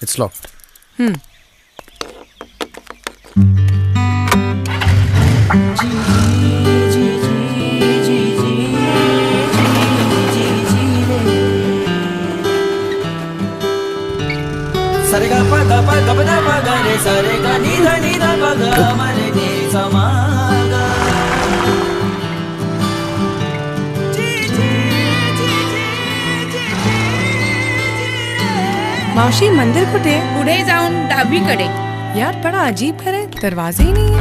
It's locked. Sarega paga paga paga paga re sarega nida nida paga mare ni samaga. मावशी मंदिर कुठे? पुढे जाऊन डावीकडे. यार बड़ा अजीब घर है, दरवाजे ही नहीं है।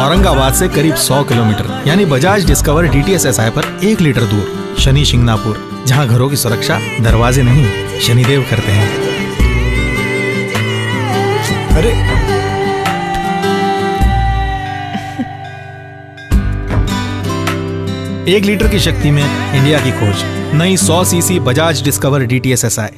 औरंगाबाद से करीब 100 किलोमीटर यानी बजाज डिस्कवर DTS SI पर 1 लीटर दूर शनि शिंगणापुर, जहां घरों की सुरक्षा दरवाजे नहीं शनिदेव करते हैं। अरे 1 लीटर की शक्ति में इंडिया की खोज, नई 100 CC Bajaj discover DTS SI।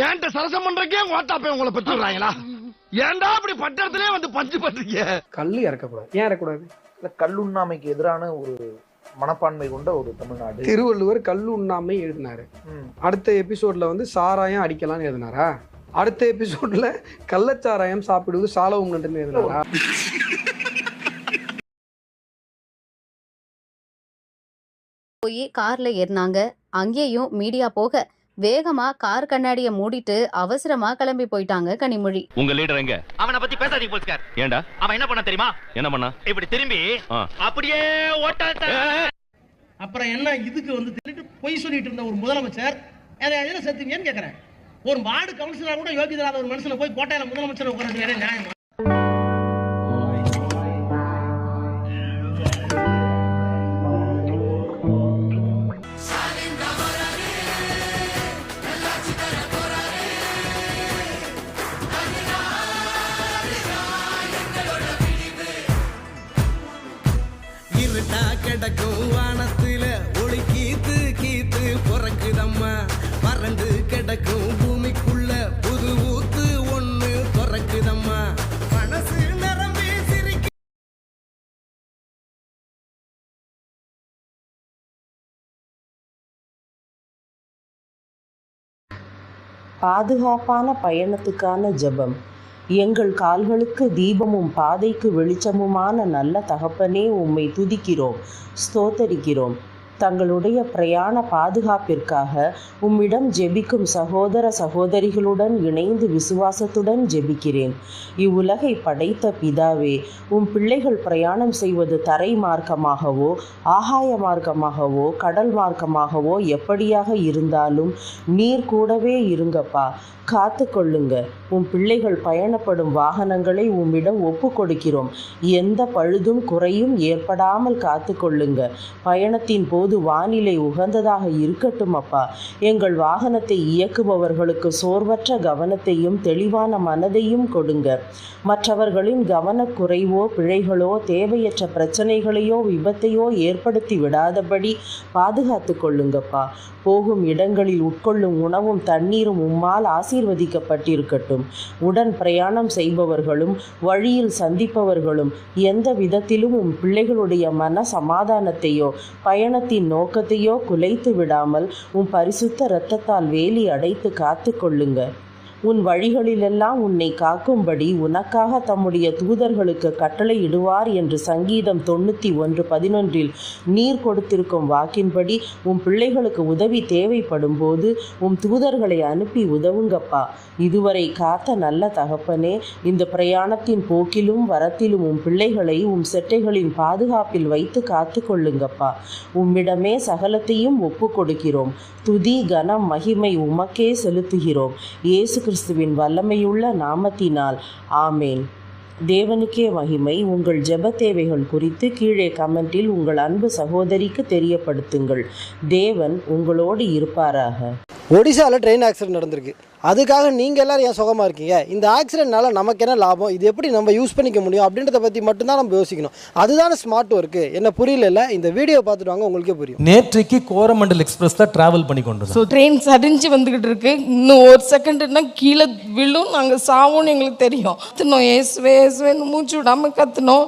ஏன்ட்ட சரசம் பண்றக்கே ஓட்டாப்பே உங்களை பெற்று விடுறாங்களா? ஏன்டா அப்படி பட்டத்திலே வந்து பஞ்சு பண்றீங்க? கல் இறக்கக்கூடாது. ஏன் இறக்கக்கூடாது? கல்லுண்ணாமைக்கு எதிரான ஒரு மனப்பான்மை கொண்ட ஒரு தமிழ்நாடு. திருவள்ளுவர் கல்லுண்ணாமை எழுதினாரு. அடுத்த எபிசோட்ல வந்து சாராயம் அடிக்கலாம்னு எழுதினாரா? அடுத்த எபிசோட்ல கள்ளச்சாராயம் சாப்பிடுவது சாலவும் நன்றுன்னு எழுதினாரா? போய் கார்ல ஏறினாங்க. அங்கேயும் மீடியா போக வேகமா கார் கண்ணாடிய மூடிட்டு அவசரமா கிளம்பி போயிட்டாங்க கனிமொழி. உங்க லீடர் எங்க? அவனை பத்தி பேசாதீங்க போலீஸ்கார். ஏண்டா? அவன் என்ன பண்ண தெரியுமா? என்ன பண்ணா? இப்படி திரும்பி அப்படியே ஓட்டாத. அப்புறம் என்ன இதுக்கு வந்து திருட்டு பொய் சொல்லிட்டு இருந்த ஒரு முதலமைச்சர் எதை செத்துங்கன்னு கேட்கறேன். ஒரு வார்டு கவுன்சிலர் கூட யோகிதராத ஒரு மனுஷனை போய் கோட்டையில முதலமைச்சர் உட்கார்றது வேற நியாயமா? கிடக்கும் வானத்துல ஒளி கீத்து கீத்து பிறக்குதம்மா, பறந்து கிடக்கும் பூமிக்குள்ள புது ஊத்து ஒண்ணு பிறக்குதம்மா, மனசு நிரம்பி சிரிக்க. பாதுகாப்பான பயணத்துக்கான ஜெபம். எங்கள் கால்களுக்கு தீபமும் பாதைக்கு வெளிச்சமுமான நல்ல தகப்பனே, உம்மை துதிக்கிறோம், ஸ்தோத்தரிக்கிறோம். தங்களுடைய பிரயாண பாதுகாப்பிற்காக உம்மிடம் ஜெபிக்கும் சகோதர சகோதரிகளுடன் இணைந்து விசுவாசத்துடன் ஜெபிக்கிறேன். இவ்வுலகை படைத்த பிதாவே, உம் பிள்ளைகள் பிரயாணம் செய்வது தரை மார்க்கமாகவோ ஆகாய மார்க்கமாகவோ கடல் மார்க்கமாகவோ எப்படியாக இருந்தாலும் நீர் கூடவே இருங்கப்பா, காத்து கொள்ளுங்க. உம் பிள்ளைகள் பயணப்படும் வாகனங்களை உம்மிடம் ஒப்பு கொடுக்கிறோம். எந்த பழுதும் குறையும் ஏற்படாமல் காத்து கொள்ளுங்க. பயணத்தின் போது வானிலை உகந்ததாக இருக்கட்டும் அப்பா. எங்கள் வாகனத்தை இயக்குபவர்களுக்கு சோர்வற்ற கவனத்தையும் தெளிவான மனதையும் கொடுங்க. மற்றவர்களின் கவனக்குறைவோ பிழைகளோ தேவையற்ற பிரச்சனைகளையோ விபத்தையோ ஏற்படுத்தி விடாதபடி பாதுகாத்து கொள்ளுங்கப்பா. போகும் இடங்களில் உட்கொள்ளும் உணவும் தண்ணீரும் உம்மால் ஆசீர்வதிக்கப்பட்டிருக்கட்டும். உடன் பிரயாணம் செய்பவர்களும் வழியில் சந்திப்பவர்களும் எந்த விதத்திலும் உம் பிள்ளைகளுடைய மன சமாதானத்தையோ பயணத்தின் எதிரியின் நோக்கத்தையோ குலைத்து விடாமல் உம் பரிசுத்த இரத்தத்தால் வேலி அடைத்து காத்து கொள்ளுங்க. உன் வழிகளிலெல்லாம் உன்னை காக்கும்படி உனக்காக தம்முடைய தூதர்களுக்கு கட்டளை இடுவார் என்று சங்கீதம் 91:11 நீர் கொடுத்திருக்கும் வாக்கின்படி உம் பிள்ளைகளுக்கு உதவி தேவைப்படும் போது உம் தூதர்களை அனுப்பி உதவுங்கப்பா. இதுவரை காத்த நல்ல தகப்பனே, இந்த பிரயாணத்தின் போக்கிலும் வரத்திலும் உம் பிள்ளைகளை உம் செட்டைகளின் பாதுகாப்பில் வைத்து காத்து கொள்ளுங்கப்பா. உம்மிடமே சகலத்தையும் ஒப்பு கொடுக்கிறோம். துதி கனம் மகிமை உமக்கே செலுத்துகிறோம். இயேசு கிறிஸ்துவின் வல்லமையுள்ள நாமத்தினால் ஆமேன். தேவனுக்கே மகிமை. உங்கள் ஜெப தேவைகள் குறித்து கீழே கமெண்டில் உங்கள் அன்பு சகோதரிக்கு தெரியப்படுத்துங்கள். தேவன் உங்களோடு இருப்பாராக. ஒடிசாவில் ட்ரெயின் ஆக்சிடென்ட் நடந்திருக்கு. அதுக்காக நீங்கள் எல்லோரும் ஏன் சுகமாக இருக்கீங்க? இந்த ஆக்சிடென்ட்னால நமக்கு என்ன லாபம், இது எப்படி நம்ம யூஸ் பண்ணிக்க முடியும் அப்படின்றத பற்றி மட்டும்தான் நம்ம யோசிக்கணும். அதுதானே ஸ்மார்ட் ஒர்க்கு. என்ன புரியல, இந்த வீடியோ பார்த்துட்டு வாங்க, உங்களுக்கே புரியும். நேற்றைக்கு கோரமண்டல் எக்ஸ்பிரஸ்ல டிராவல் பண்ணி கொண்டு ட்ரெயின் சரிஞ்சு வந்துக்கிட்டு இருக்கு. இன்னும் ஒரு செகண்ட்னா கீழே விழும், நாங்கள் சாவோன்னு எங்களுக்கு தெரியும். கத்துனோம், ஏசுவே ஏசுவேன்னு மூச்சு விடாமல் கத்துனோம்.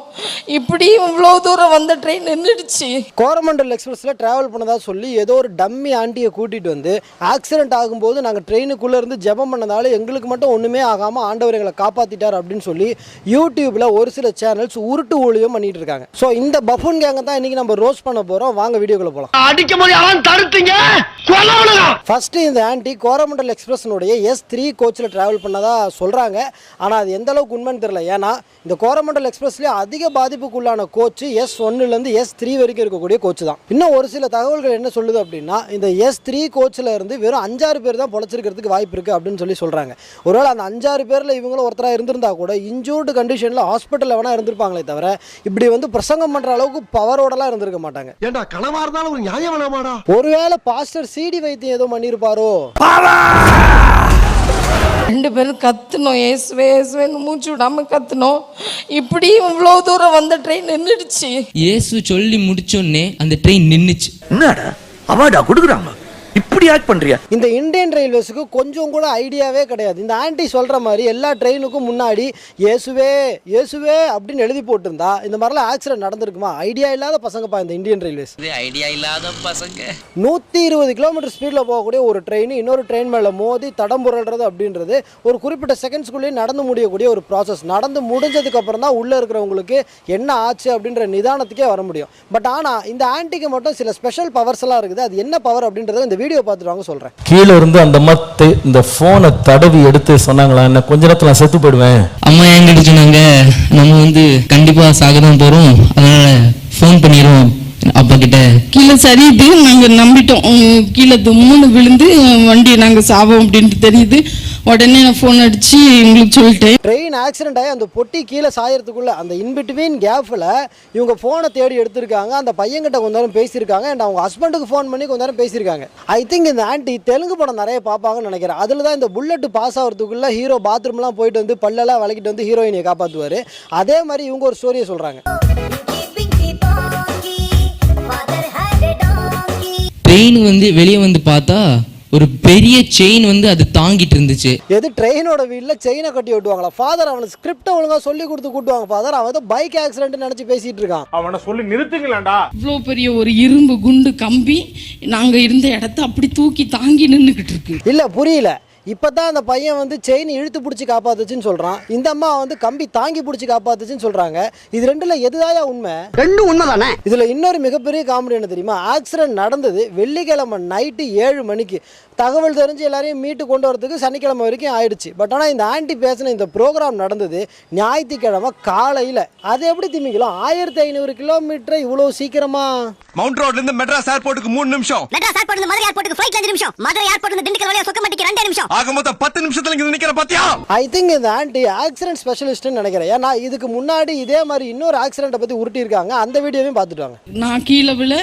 இப்படி இவ்வளோ தூரம் வந்த ட்ரெயின் நின்றுடுச்சு. கோரமண்டல் எக்ஸ்பிரஸில் ட்ராவல் பண்ணதா சொல்லி ஏதோ ஒரு டம்மி ஆண்டியை கூட்டிகிட்டு வந்து ஆக்சிடென்ட் ஆகும்போது நாங்கள் ட்ரெயினுக்குள்ளே இருந்து ஜெபம் பண்ணதால எங்களுக்கு மட்டும் ஒன்றுமே ஆகாமல் ஆண்டவர் எங்களை காப்பாற்றிட்டார் அப்படின்னு சொல்லி யூடியூப்பில் ஒரு சில சேனல்ஸ் உருட்டு ஊழியம் பண்ணிட்டு இருக்காங்க. ஸோ இந்த பஃபூன் கேங்கை தான் இன்னைக்கு நம்ம ரோஸ்ட் பண்ண போகிறோம். வாங்க வீடியோக்குள்ள போகலாம். அடிக்க முடியாம தடுத்தீங்க. ஃபர்ஸ்ட் இந்த ஆண்டி கோரமண்டல் எக்ஸ்பிரஸ்னுடைய S3 கோச்சில் ட்ராவல் பண்ணதா சொல்கிறாங்க. ஆனால் அது எந்த அளவுக்கு உண்மைன்னு தெரியல. ஏன்னா இந்த கோரமண்டல் எக்ஸ்பிரஸ்லேயே அதிக பாதிப்புக்குள்ளான கோச்சு S1லேருந்து S3 வரைக்கும் இருக்கக்கூடிய கோச்சு தான். இன்னும் ஒரு சில தகவல்கள் என்ன சொல்லுது அப்படின்னா, இந்த S3 கோச்சில் இருந்து வெறும் 5-6 பேர் தான் பொழைச்சிருக்கிறதுக்கு வாய்ப்பு இருக்குது அப்படின்னு சொல்லி சொல்கிறாங்க. ஒருவேளை அந்த 5-6 பேரில் இவங்களும் ஒருத்தராக இருந்திருந்தா கூட இன்ஜூர்டு கண்டிஷனில் ஹாஸ்பிட்டலில் வேணா இருந்திருப்பாங்களே தவிர இப்படி வந்து பிரசங்கம் பண்ணுற அளவுக்கு பவரோடலாம் இருந்திருக்க மாட்டாங்க. ஏண்டா கனவா இருந்தாலும் ஒரு நியாயம் வேணாமாடா? ஒருவேளை பாஸ்டர் சிடி வைத்தியம் ஏதோ பண்ணியிருப்பாரோ? 2 பேரும் கத்துனோம், ஏசுவே ஏசுவேன்னு மூச்சு விடாமல் கத்துனோம். இப்படி இவ்வளோ தூரம் வந்த ட்ரெயின் நின்றுடுச்சு. இயேசு சொல்லி முடிச்சோடனே அந்த ட்ரெயின் நின்றுச்சு. என்னடா அவார்டா கொடுக்குறாங்க, இப்படி ஆக்ட் பண்றியா? இந்த இந்தியன் ரயில்வேஸுக்கு கொஞ்சம் கூட ஐடியாவே கிடையாது. இந்த ஆண்டி சொல்ற மாதிரி எல்லா ட்ரெயினுக்கும் முன்னாடி இயேசுவே இயேசுவே அப்படின்னு எழுதி போட்டிருந்தா இந்த மாதிரிலாம் ஆக்சிடென்ட் நடந்திருக்குமா? ஐடியா இல்லாத பசங்கப்பா இந்த இந்தியன் ரயில்வேஸ். ஐடியா இல்லாத பசங்க. 120 கிலோமீட்டர் ஸ்பீடில் போகக்கூடிய ஒரு ட்ரெயின் இன்னொரு ட்ரெயின் மேலே மோதி தடம் புரள்றது அப்படின்றது ஒரு குறிப்பிட்ட செகண்ட்ஸ்குள்ளேயே நடந்து முடியக்கூடிய ஒரு ப்ராசஸ். நடந்து முடிஞ்சதுக்கு அப்புறம் தான் உள்ளே இருக்கிறவங்களுக்கு என்ன ஆச்சு அப்படின்ற நிதானத்துக்கே வர முடியும். பட் ஆனால் இந்த ஆண்டிக்கு மட்டும் சில ஸ்பெஷல் பவர்ஸ் எல்லாம் இருக்குது. அது என்ன பவர் அப்படின்றத இந்த வீடியோ பார்த்துட்டு வாங்க சொல்றேன். கீழே இருந்து அந்த மத்தை இந்த போனை தடவி எடுத்து சொன்னாங்களா, என்ன கொஞ்ச நேரத்துல நான் செத்து போயிடுவேன். அம்மா என்கிட்ட சொன்னாங்க, நம்ம வந்து கண்டிப்பா சாகதான் போறோம், அதனால ஃபோன் பண்ணிடுவோம் அப்பா கிட்ட. கீழே சரியுது, நாங்கள் நம்பிட்டோம். கீழே 3 விழுந்து வண்டியை நாங்கள் சாவோம் அப்படின்ட்டு தெரியுது. உடனே நான் ஃபோன் அடிச்சு உங்களுக்கு சொல்லிட்டேன். ட்ரெயின் ஆக்சிடென்ட் ஆகி அந்த பொட்டி கீழே சாயறதுக்குள்ள அந்த இன்பிட்வீன் கேப்பில் இவங்க ஃபோனை தேடி எடுத்திருக்காங்க. அந்த பையன்கிட்ட கொஞ்ச நேரம் பேசியிருக்காங்க. அண்ட் அவங்க ஹஸ்பண்டுக்கு ஃபோன் பண்ணி கொஞ்ச நேரம் பேசியிருக்காங்க. ஐ திங்க் இந்த ஆண்டி தெலுங்கு படம் நிறைய பார்ப்பாங்கன்னு நினைக்கிறேன். அதில் தான் இந்த புல்லட் பாஸ் ஆகிறதுக்குள்ள ஹீரோ பாத்ரூம்லாம் போயிட்டு வந்து பல்லெல்லாம் விளக்கிட்டு வந்து ஹீரோயினை காப்பாற்றுவார். அதே மாதிரி இவங்க ஒரு ஸ்டோரியை சொல்கிறாங்க. ட்ரெயின் வந்து வெளியே வந்து பார்த்தா ஒரு பெரிய செயின் வந்து அது தாங்கிட்டு இருந்துச்சு. எது ட்ரெயினோட வீட்டில் செயினை கட்டி விட்டுவாங்களா? ஃபாதர் அவனுக்கு ஸ்கிரிப்டை ஒழுங்காக சொல்லி கொடுத்து கூட்டுவாங்க. ஃபாதர் அவன் ஏதோ பைக் ஆக்சிடென்ட் நினச்சி பேசிட்டு இருக்கான். அவனை சொல்லி நிறுத்துங்களேன்டா. இவ்வளோ பெரிய ஒரு இரும்பு குண்டு கம்பி நாங்கள் இருந்த இடத்த அப்படி தூக்கி தாங்கி நின்றுக்கிட்டு இருக்கு. இல்லை புரியல. இப்போ தான் அந்த பையன் வந்து செயின் இழுத்து பிடிச்சி காப்பாத்துச்சுன்னு சொல்கிறான். இந்த அம்மா வந்து கம்பி தாங்கி பிடிச்சி காப்பாத்துச்சுன்னு சொல்கிறாங்க. இது ரெண்டுல எதுதாயா உண்மை? ரெண்டும் உண்மை தானே. இதில் இன்னொரு மிகப்பெரிய காமெடி என்ன தெரியுமா? ஆக்சிடென்ட் நடந்தது வெள்ளிக்கிழமை நைட்டு 7 மணிக்கு. தகவல் தெரிஞ்சு எல்லாரையும் மீட்டு கொண்டு வரதுக்கு சனிக்கிழமை வரைக்கும் ஆயிடுச்சு. பட் ஆனால் இந்த ஆண்டி பேசின இந்த ப்ரோக்ராம் நடந்தது ஞாயிற்றுக்கிழமை காலையில். அது எப்படி திமிக்கலாம்? 1500 கிலோமீட்டர் இவ்வளோ சீக்கிரமா? மவுண்ட் ரோட்ல இருந்து மெட்ராஸ் ஏர்போர்ட்டுக்கு 3 நிமிஷம். மெட்ராஸ் ஏர்போர்ட்ல மதுரை ஏர்போர்ட்டுக்கு ஃளைட்ல 5 நிமிஷம். மதுரை ஏர்போர்ட்ல திண்டுக்கல் வழியா சொக்கமட்டிக்கு 2 நிமிஷம். ஆக மொத்தம் 10 நிமிஷத்துல இங்க நிக்கிற பாத்தியா? ஐ திங்க் இந்த ஆண்டி ஆக்சிடென்ட் ஸ்பெஷலிஸ்ட்னு நினைக்கிறேன். ஏன்னா இதுக்கு முன்னாடி இதே மாதிரி இன்னொரு ஆக்சிடென்ட்டை பற்றி உருட்டி இருக்காங்க. அந்த வீடியோவையும் பார்த்துட்டு வாங்க. நான் கீழே விழ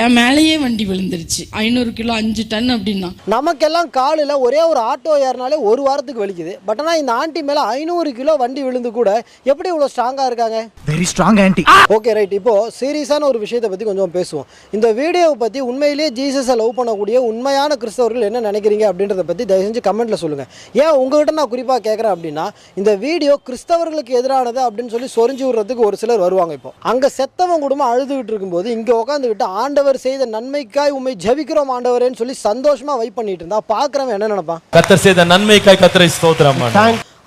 என் மேலேயே வண்டி விழுந்துருச்சு. 500 கிலோ 5 டன் அப்படின்னா நமக்கெல்லாம் காலில் ஒரே ஒரு ஆட்டோ ஏறினாலே ஒரு வாரத்துக்கு வலிக்குது. பட் ஆனால் இந்த ஆண்டி மேலே 500 கிலோ வண்டி விழுந்து கூட எப்படி இவ்வளோ ஸ்ட்ராங்காக இருக்காங்க? Very strong aunty. Okay right. இப்போ சீரியஸான ஒரு விஷயத்தை பற்றி கொஞ்சம் பேசுவோம். இந்த வீடியோவை பற்றி உண்மையிலேயே ஜீசஸை லவ் பண்ணக்கூடிய உண்மையான கிறிஸ்தவர்கள் என்ன நினைக்கிறீங்க அப்படின்றத பற்றி தயவு செஞ்சு கமெண்ட்ல சொல்லுங்கள். ஏன் உங்ககிட்ட நான் குறிப்பாக கேட்குறேன் அப்படின்னா, இந்த வீடியோ கிறிஸ்தவர்களுக்கு எதிரானது அப்படின்னு சொல்லி சொரிஞ்சு விடுறதுக்கு ஒரு சிலர் வருவாங்க. இப்போ அங்கே செத்தவன் குடும்பம் அழுதுகிட்டு இருக்கும்போது இங்கே உட்காந்துக்கிட்டு ஆண்ட ஆண்டவர் செய்த நன்மைக்காய் உண்மை ஜெபிக்கிறோம் ஆண்டவரேன்னு சொல்லி சந்தோஷமா வைப் பண்ணிட்டு இருந்தா பார்க்குறவன் என்ன நினைப்பான்? கர்த்தர் செய்த நன்மைக்காய் கர்த்தரை ஸ்தோத்திரம்.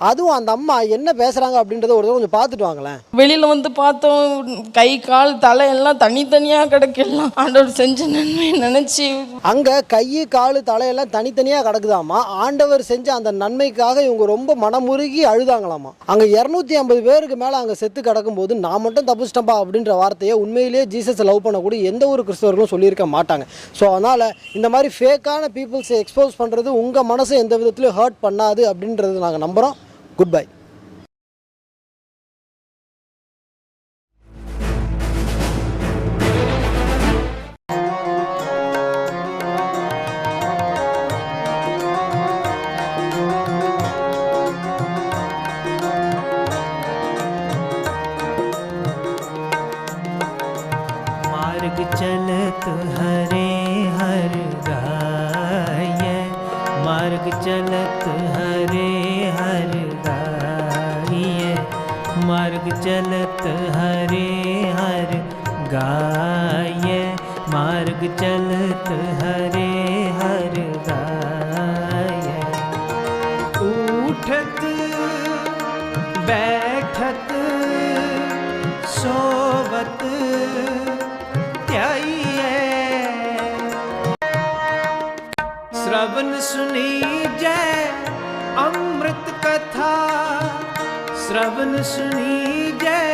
அதுவும் அந்த அம்மா என்ன பேசுறாங்க அப்படின்றத ஒரு தடவை கொஞ்சம் பார்த்துட்டு வாங்களேன். வெளியில வந்து பார்த்தோம், கை கால் தலை எல்லாம் தனித்தனியா கிடக்கலாம். ஆண்டவர் செஞ்ச நன்மை நினைச்சு அங்க கை கால் தலையெல்லாம் தனித்தனியா கிடக்குதாமா. ஆண்டவர் செஞ்ச அந்த நன்மைக்காக இவங்க ரொம்ப மனமுருகி அழுதாங்களாமா. அங்க 250 பேருக்கு மேல அங்க செத்து கிடக்கும் போது நான் மட்டும் தப்புச்சிட்டம்பா அப்படின்ற வார்த்தையை உண்மையிலேயே ஜீசஸ் லவ் பண்ணக்கூடிய எந்த ஒரு கிறிஸ்தவர்களும் சொல்லியிருக்க மாட்டாங்க. ஸோ அதனால இந்த மாதிரி ஃபேக்கான பீப்புள்ஸை எக்ஸ்போஸ் பண்றது உங்க மனசை எந்த விதத்திலையும் ஹர்ட் பண்ணாது அப்படின்றது நாங்கள் நம்புறோம். Good bye. मार्ग चलत हरे हर गाय, मार्ग चलत हरे हर गाय, मार्ग चलत हरे हर गाय, मार्ग चलत हरे हर गाय। उठत बैठत सोवत श्रवण सुनी जय अमृत कथा, श्रवण सुनी जय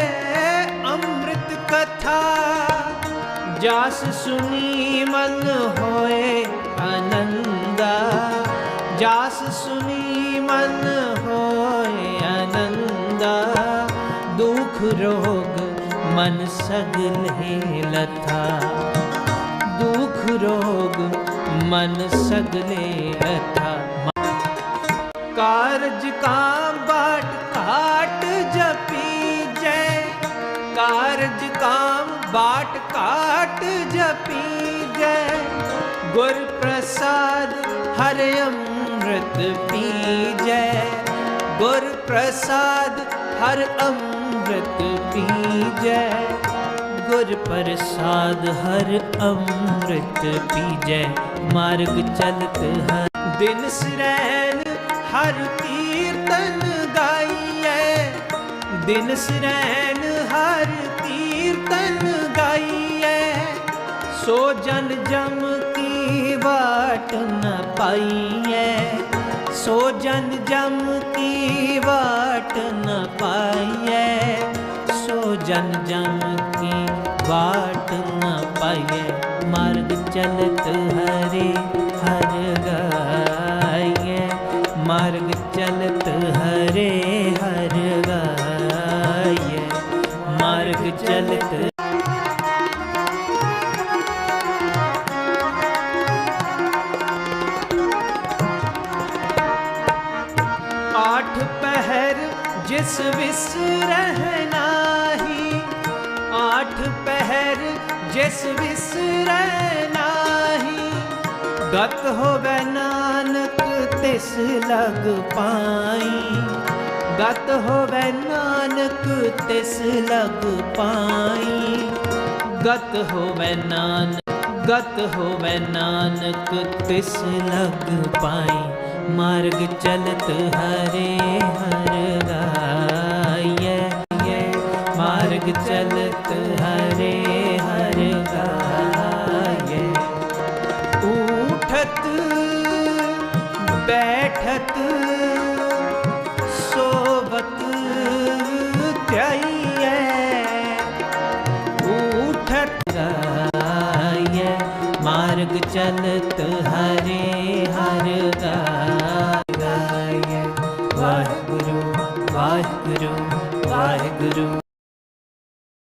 अमृत कथा, जास सुनी मन होए आनंदा, जास सुनी मन होए आनंदा, दुख रोग मन सगले लथा, दुख रोग मन सगले लथा। कारज काम बाट काट जपी जय, कारज काम बाट काट जपी जय, गुर प्रसाद हर अमृत पी जय, गुर प्रसाद हर अमृत पी जय, गुर प्रसाद हर अमृत पी जय। मार्ग चलत हर दिन सिरैन हर कीर्तन गाइए, दिन सिरैन हर कीर्तन गाइए, सो जन जम की बाट न पाइए, सो जन जम की बाट न पाइए, सो जन जम की बाट न पाइए। मार्ग चलत हरे हर गाइए, मार्ग चलत हरे हर गाइए, मार्ग चलत। आठ पहर जिस विसरना ही, आठ पहर जिस विसरना ही, गत होवे नानक तिस लग पाई, गत होवे नानक तिस लग पाई, गत होवे नानक, गत होवे नानक तिस लग पाई। मार्ग चलत हरे हर गाइए, मार्ग चलत हरे हर गाइए। उठत बैठत सोवत त्याइए, उठत गाइए, मार्ग चलत हरे हर गाइए। वाहिगुरु वाहिगुरु वाहिगुरु।